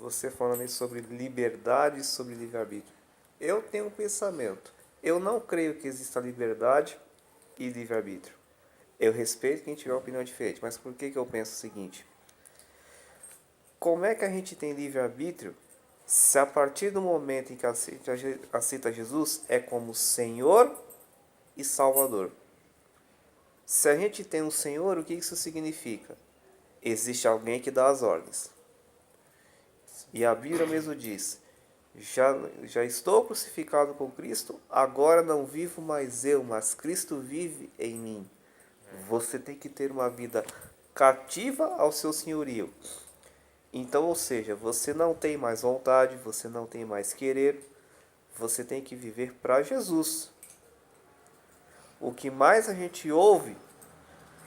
você falando aí sobre liberdade e sobre livre-arbítrio. Eu tenho um pensamento. Eu não creio que exista liberdade e livre-arbítrio. Eu respeito quem tiver opinião diferente, mas por que eu penso o seguinte? Como é que a gente tem livre-arbítrio se a partir do momento em que aceita Jesus é como Senhor e Salvador? Se a gente tem um Senhor, o que isso significa? Existe alguém que dá as ordens. E a Bíblia mesmo diz: já estou crucificado com Cristo, agora não vivo mais eu, mas Cristo vive em mim. Você tem que ter uma vida cativa ao seu senhorio. Então, ou seja, você não tem mais vontade, você não tem mais querer, você tem que viver para Jesus. O que mais a gente ouve,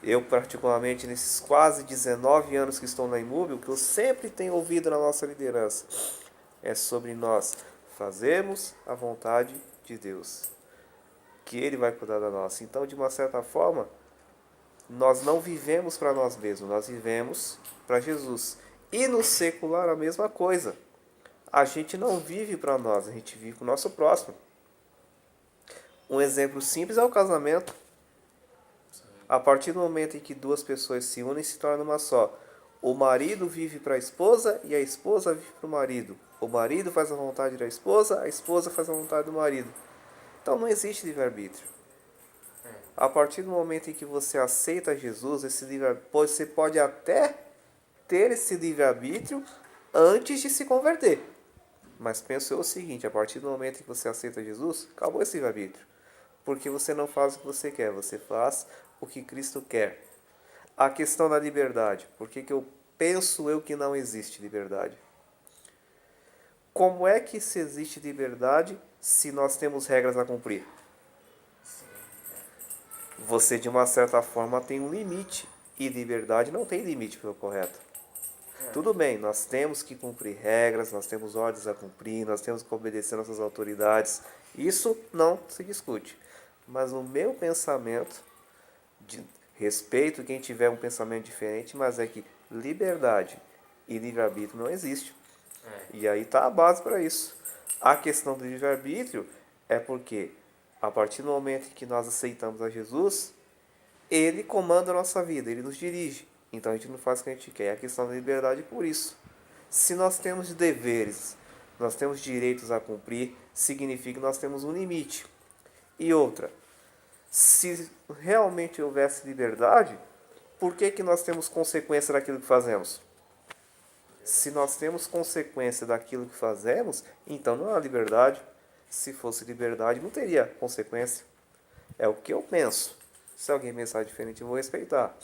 eu particularmente nesses quase 19 anos que estou na Imúbil, o que eu sempre tenho ouvido na nossa liderança, é sobre nós fazermos a vontade de Deus, que Ele vai cuidar da nossa. Então, de uma certa forma, nós não vivemos para nós mesmos, nós vivemos para Jesus. E no secular a mesma coisa. A gente não vive para nós, a gente vive para o nosso próximo. Um exemplo simples é o casamento. A partir do momento em que duas pessoas se unem, se torna uma só. O marido vive para a esposa e a esposa vive para o marido. O marido faz a vontade da esposa, a esposa faz a vontade do marido. Então não existe livre-arbítrio. A partir do momento em que você aceita Jesus, você pode até ter esse livre-arbítrio antes de se converter. Mas penso eu o seguinte, a partir do momento em que você aceita Jesus, acabou esse livre-arbítrio. Porque você não faz o que você quer, você faz o que Cristo quer. A questão da liberdade, por que eu penso que não existe liberdade? Como é que se existe liberdade se nós temos regras a cumprir? Você, de uma certa forma, tem um limite. E liberdade não tem limite, pelo correto. Tudo bem, nós temos que cumprir regras, nós temos ordens a cumprir, nós temos que obedecer nossas autoridades. Isso não se discute. Mas o meu pensamento, respeito quem tiver um pensamento diferente, mas é que liberdade e livre-arbítrio não existe. E aí está a base para isso. A questão do livre-arbítrio é porque, a partir do momento em que nós aceitamos a Jesus, Ele comanda a nossa vida, Ele nos dirige. Então a gente não faz o que a gente quer. É a questão da liberdade por isso. Se nós temos deveres, nós temos direitos a cumprir, significa que nós temos um limite. E outra, se realmente houvesse liberdade, por que nós temos consequência daquilo que fazemos? Se nós temos consequência daquilo que fazemos, então não há liberdade. Se fosse liberdade, não teria consequência. É o que eu penso. Se alguém pensar diferente, eu vou respeitar.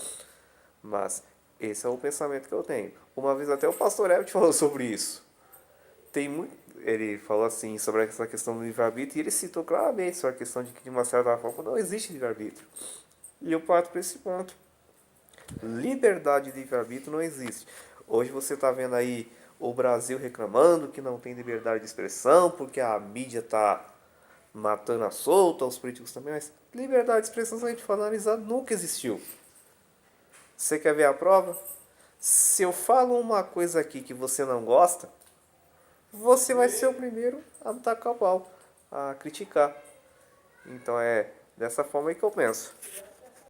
Mas esse é o pensamento que eu tenho. Uma vez até o pastor Herbert falou sobre isso. Ele falou assim sobre essa questão do livre-arbítrio e ele citou claramente sobre a questão de que, de uma certa forma, não existe livre-arbítrio. E eu parto para esse ponto. Liberdade e livre-arbítrio não existe. Hoje você está vendo aí o Brasil reclamando que não tem liberdade de expressão porque a mídia está matando a solta, os políticos também, mas liberdade de expressão, se a gente for analisar, nunca existiu. Você quer ver a prova? Se eu falo uma coisa aqui que você não gosta, você vai ser o primeiro a tacar o pau, a criticar. Então é dessa forma aí que eu penso.